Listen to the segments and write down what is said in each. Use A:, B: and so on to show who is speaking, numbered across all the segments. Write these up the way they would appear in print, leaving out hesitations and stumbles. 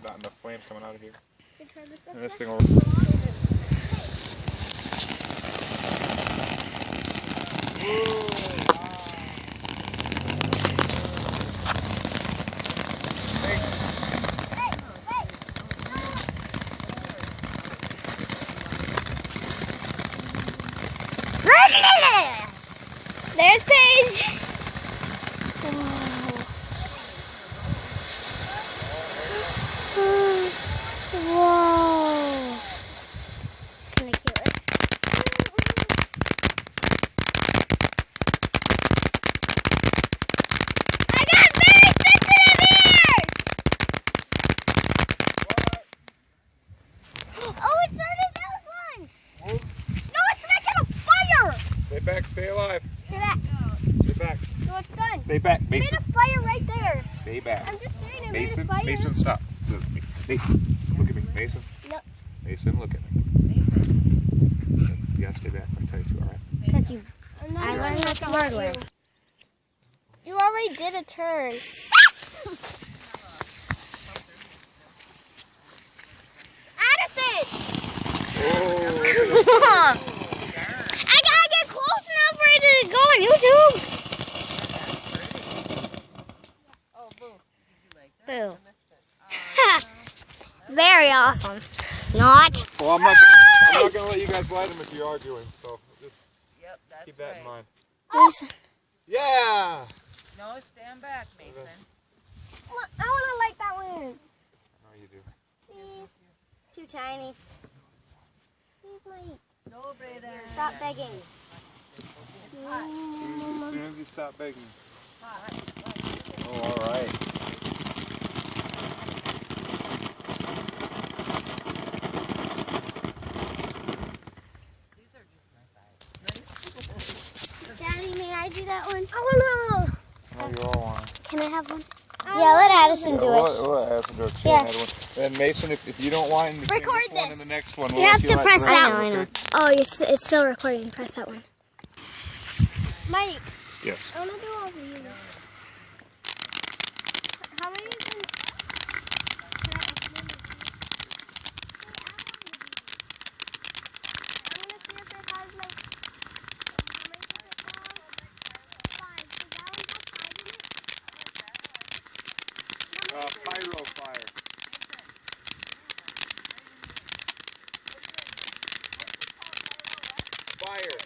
A: not enough flames coming out of here.
B: Try this
A: And this thing will...
B: There's Paige. Whoa. Can I kill it? I got very sensitive ears. Oh, it started that one. No, it's making a fire.
A: Stay back, stay alive.
B: Stay back.
A: Stay back.
B: No, it's done.
A: Stay back,
B: It
A: Mason.
B: made a fire right there.
A: Stay back.
B: I'm just saying it
A: Mason,
B: made a fire.
A: Mason, stop. Look at me. Mason, look at me. Mason.
B: No.
A: Mason, look at me. You gotta stay back. I'll tell you to, all right?
B: Because you, I learned that the hard way. You already did a turn. Addison!
A: Oh.
B: I gotta get close enough for it to go on YouTube.
C: Oh, boo. Did you like that?
B: Boo. Very awesome. Not.
A: Well, I'm not gonna let you guys light them if you're arguing, so just
C: Yep, that's
A: keep that
C: right.
A: in mind.
B: Mason.
A: Yeah!
C: No, stand back, Mason.
B: I want to light that one.
A: No, you do.
B: Please. Too tiny. Please, Mike.
C: No, brother.
B: Stop begging.
A: As soon as you stop begging. Oh, all right.
C: These are just my size.
B: Daddy, may I do that one? I want to.
A: Oh, you all want it.
B: Can I have one? Yeah, let Addison do it.
A: We'll Addison do it. She
B: Yeah.
A: had one. And Mason, if you don't want to
B: Record
A: this one
B: this.
A: in the next one, we'll
B: You have
A: let
B: to
A: light
B: press
A: the
B: that
A: rest
B: one.
A: of it, okay?
B: Oh, it's still recording. Press that one. Mike,
A: Yes.
B: I want to do all of you. How many is in? I'm going to see if it has like...
A: Pyro fire. Fire.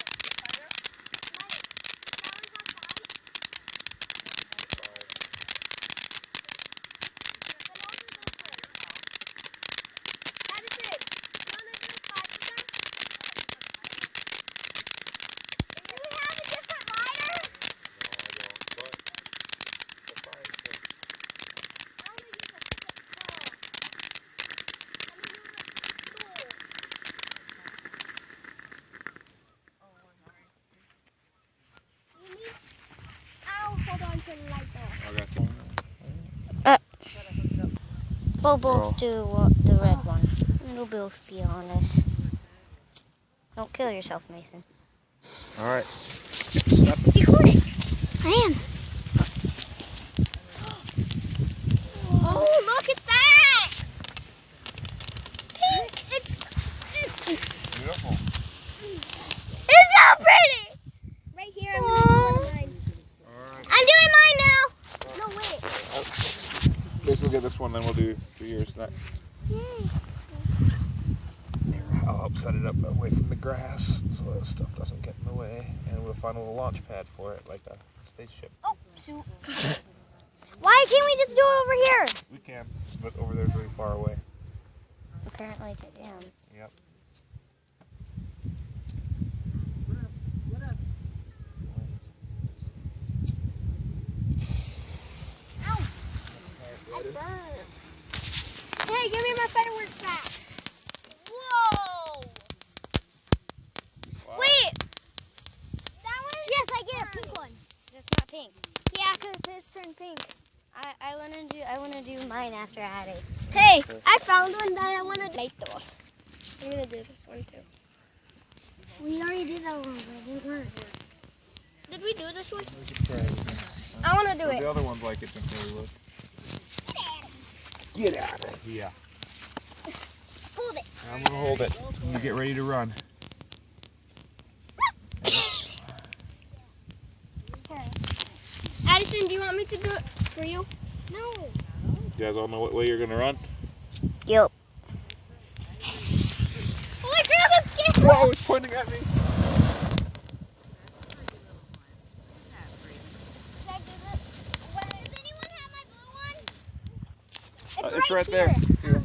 B: We'll both do the red one. We'll both be honest. Don't kill yourself, Mason.
A: All right. Stop it.
B: Record it. I am. Oh, look at that! Pink. It's
A: Beautiful.
B: It's so pretty. Right here. I'm gonna do one of mine.
A: All right.
B: I'm doing mine now. No, wait.
A: Guess we'll get this one, then we'll do yours next.
B: Yay.
A: Here, I'll help set it up away from the grass so that stuff doesn't get in the way. And we'll find a little launch pad for it, like a spaceship.
B: Oh, shoot. Why can't we just do it over here?
A: We can, but over there's really far away.
B: Apparently I am.
A: Yep.
B: Hey, give me my fireworks back. Whoa!
A: Wow.
B: Wait. That one? Yes, I get a pink one. Just not pink. Yeah, because his turned pink. I wanna do mine after I had it. Hey, I found one that I wanna light though. I'm gonna do this one too. We already did that one, but it didn't work. Did we do this one?
A: We could try it again.
B: I wanna do it.
A: The other ones like it, didn't really work. Get out of here.
B: Hold it.
A: I'm gonna hold it. You get ready to run.
B: Addison, do you want me to do it for you? No.
A: You guys all know what way you're gonna run?
B: Yep. Oh my God, that's scary.
A: Whoa, it's pointing at me. It's right there. Here.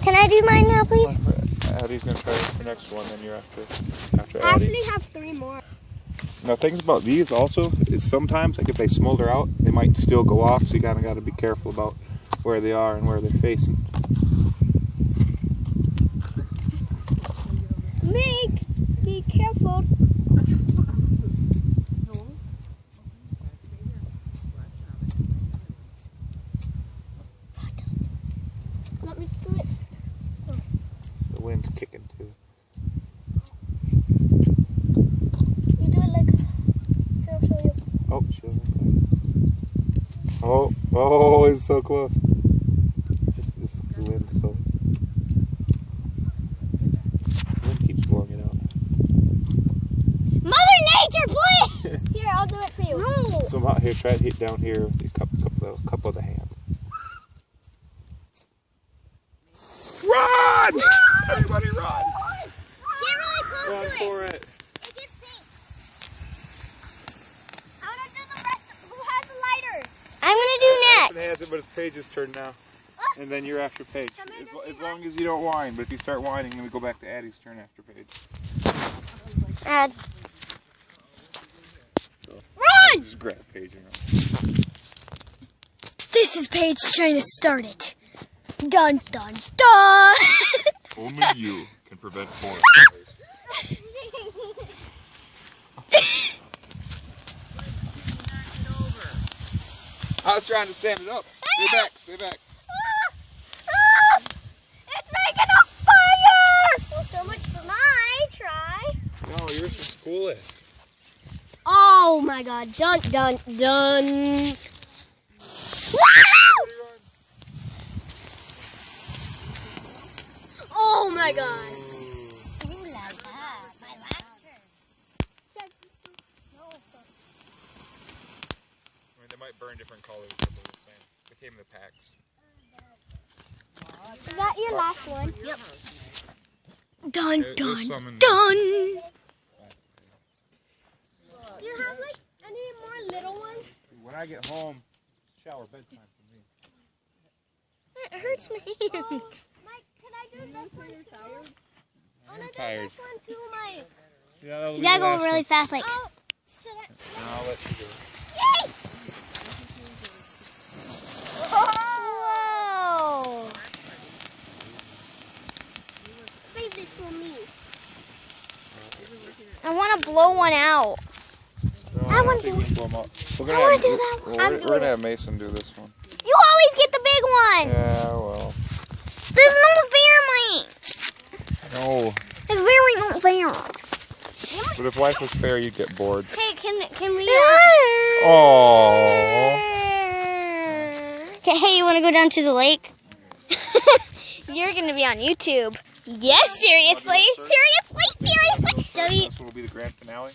B: Can I do mine now, please?
A: Addie's gonna try the next one, then you're after
B: I
A: Addie.
B: actually have 3 more.
A: Now, things about these also is sometimes, like if they smolder out, they might still go off. So you kind of got to be careful about where they are and where they're facing.
B: Be careful. Want me to do it?
A: The wind's kicking too.
B: You do it like. I'll show you.
A: Oh, sure. Oh, it's so close. Just this is the wind, so. The wind keeps blowing it out.
B: Mother Nature, please! Here, I'll do it for you. No!
A: So I'm out here, try to hit down here with a cup of the hand. Run! Everybody run!
B: Get really close
A: Run
B: to it.
A: for it.
B: It gets pink. I want to do the rest. Who has the lighter? I'm going to do
A: Addison
B: next.
A: has it, but it's Paige's turn now. And then you're after Paige. As long as you don't whine, but if you start whining, then we go back to Addie's turn after Paige.
B: Add.
A: Run! Just grab Paige and run.
B: This is Paige trying to start it. Dun, dun, dun!
A: Only you can prevent forest fires. I was trying to stand it up. Stay back, stay back.
B: It's making a fire! Well, so much for my try.
A: No, yours is coolest.
B: Oh my God! Dun dun dun! Oh my God!
A: I mean, they might burn different colors, but they're the same. They came in the packs.
B: Is that your last one? Yep. Dun dun
A: some in
B: dun! Do you have like any more little ones?
A: When I get home, shower bedtime for me.
B: It hurts my hands. Mike, can I do this one too? I want to do
A: tired.
B: this one too, Mike.
A: Yeah, that'll
B: You
A: be
B: gotta
A: the
B: go
A: last
B: really
A: one.
B: fast, like. Oh, should I?
A: No, I'll let you do it.
B: Yay! Whoa! Save this for me. I want to blow one out.
A: No,
B: I
A: don't
B: wanna
A: think
B: do
A: we can blow 'em up. We're
B: I wanna do that one. I'm
A: We're
B: doing
A: gonna
B: it.
A: have Mason do this one.
B: You always get the big one.
A: Yeah, well.
B: There's no fair, Mike.
A: No.
B: It's very not fair.
A: But if life was fair, you'd get bored.
B: Hey, can we?
A: Oh.
B: Okay, hey, you want to go down to the lake? You're gonna be on YouTube. Yes, seriously, seriously, seriously.
A: This one will be the grand finale.